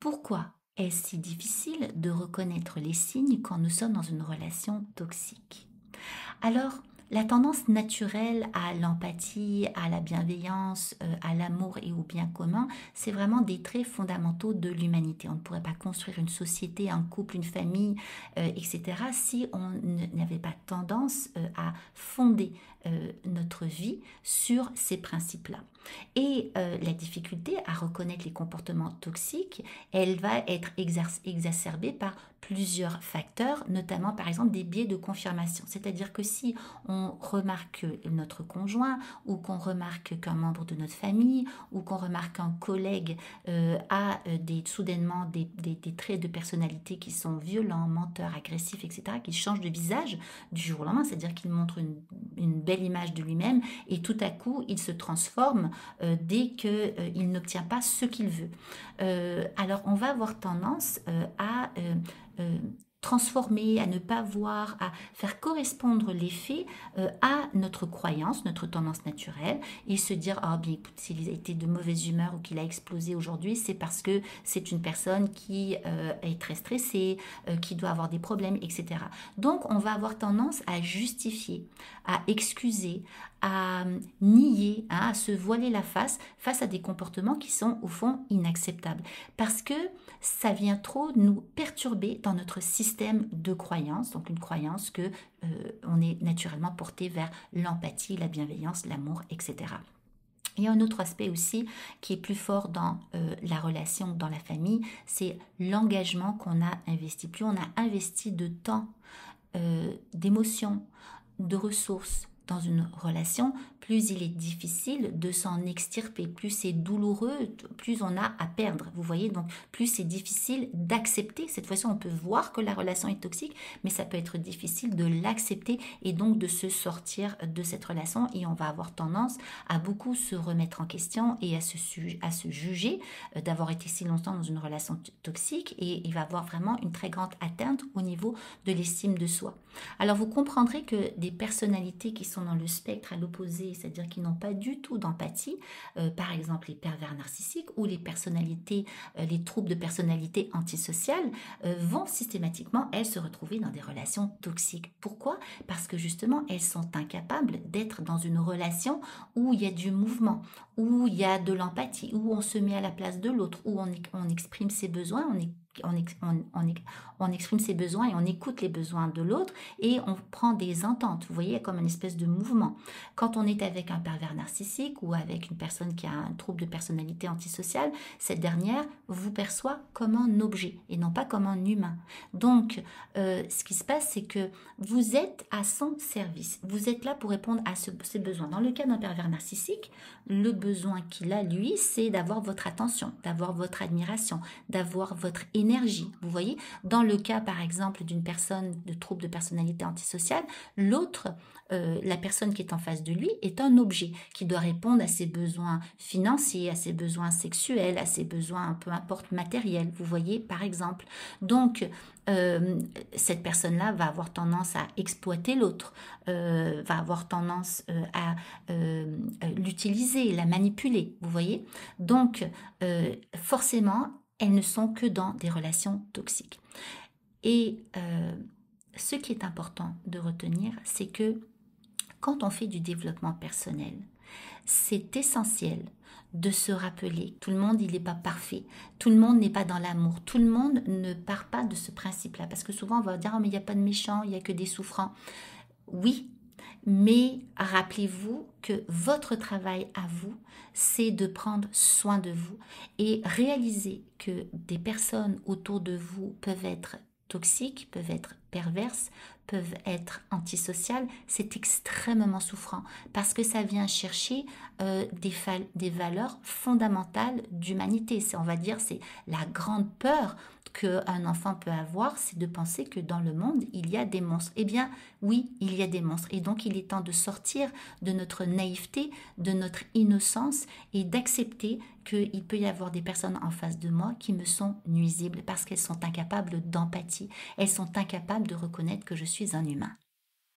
Pourquoi est-ce si difficile de reconnaître les signes quand nous sommes dans une relation toxique? Alors, la tendance naturelle à l'empathie, à la bienveillance, à l'amour et au bien commun, c'est vraiment des traits fondamentaux de l'humanité. On ne pourrait pas construire une société, un couple, une famille, etc., si on n'avait pas tendance à fonder notre vie sur ces principes-là. Et la difficulté à reconnaître les comportements toxiques, elle va être exacerbée par plusieurs facteurs, notamment par exemple des biais de confirmation. C'est-à-dire que si on remarque que notre conjoint ou qu'on remarque qu'un membre de notre famille ou qu'on remarque qu'un collègue a soudainement des traits de personnalité qui sont violents, menteurs, agressifs, etc., qui changent de visage du jour au lendemain, c'est-à-dire qu'il montre une belle image de lui-même et tout à coup il se transforme dès qu'il n'obtient pas ce qu'il veut. Alors on va avoir tendance à transformer, à ne pas voir, à faire correspondre les faits à notre croyance, notre tendance naturelle, et se dire, ah bien écoute, s'il a été de mauvaise humeur ou qu'il a explosé aujourd'hui, c'est parce que c'est une personne qui est très stressée, qui doit avoir des problèmes, etc. Donc on va avoir tendance à justifier, à excuser, à nier, hein, à se voiler la face à des comportements qui sont au fond inacceptables. Parce que ça vient trop nous perturber dans notre système de croyance, donc une croyance que on est naturellement porté vers l'empathie, la bienveillance, l'amour, etc. Il y a un autre aspect aussi qui est plus fort dans la relation, dans la famille, c'est l'engagement qu'on a investi. Plus on a investi de temps, d'émotions, de ressources dans une relation, plus il est difficile de s'en extirper, plus c'est douloureux, plus on a à perdre. Vous voyez, donc plus c'est difficile d'accepter. Cette fois-ci, on peut voir que la relation est toxique, mais ça peut être difficile de l'accepter et donc de se sortir de cette relation. Et on va avoir tendance à beaucoup se remettre en question et à se juger d'avoir été si longtemps dans une relation toxique. Et il va avoir vraiment une très grande atteinte au niveau de l'estime de soi. Alors vous comprendrez que des personnalités qui sont dans le spectre à l'opposé, c'est-à-dire qui n'ont pas du tout d'empathie, par exemple les pervers narcissiques ou les personnalités, les troubles de personnalité antisociale, vont systématiquement, elles, se retrouver dans des relations toxiques. Pourquoi? Parce que justement, elles sont incapables d'être dans une relation où il y a du mouvement, où il y a de l'empathie, où on se met à la place de l'autre, où on exprime ses besoins, on exprime ses besoins et on écoute les besoins de l'autre et on prend des ententes. Vous voyez, comme une espèce de mouvement. Quand on est avec un pervers narcissique ou avec une personne qui a un trouble de personnalité antisociale, cette dernière vous perçoit comme un objet et non pas comme un humain. Donc, ce qui se passe, c'est que vous êtes à son service. Vous êtes là pour répondre à ses besoins. Dans le cas d'un pervers narcissique, le besoin qu'il a, lui, c'est d'avoir votre attention, d'avoir votre admiration, d'avoir votre énergie. Vous voyez, dans le cas, par exemple, d'une personne de trouble de personnalité antisociale, l'autre, la personne qui est en face de lui, est un objet qui doit répondre à ses besoins financiers, à ses besoins sexuels, à ses besoins, peu importe, matériels. Vous voyez, par exemple. Donc, cette personne-là va avoir tendance à exploiter l'autre, va avoir tendance à l'utiliser, la manipuler, vous voyez. Donc, forcément, elles ne sont que dans des relations toxiques. Et ce qui est important de retenir, c'est que quand on fait du développement personnel, c'est essentiel de se rappeler, tout le monde il n'est pas parfait, tout le monde n'est pas dans l'amour, tout le monde ne part pas de ce principe-là, parce que souvent on va dire oh, mais il n'y a pas de méchants, il n'y a que des souffrants. Oui, mais rappelez-vous que votre travail à vous, c'est de prendre soin de vous et réaliser que des personnes autour de vous peuvent être toxiques, peuvent être perverses, peuvent être antisociales, c'est extrêmement souffrant parce que ça vient chercher des valeurs fondamentales d'humanité. On va dire, c'est la grande peur qu'un enfant peut avoir, c'est de penser que dans le monde, il y a des monstres. Eh bien, oui, il y a des monstres. Et donc, il est temps de sortir de notre naïveté, de notre innocence et d'accepter qu'il peut y avoir des personnes en face de moi qui me sont nuisibles parce qu'elles sont incapables d'empathie. Elles sont incapables de reconnaître que je suis un humain.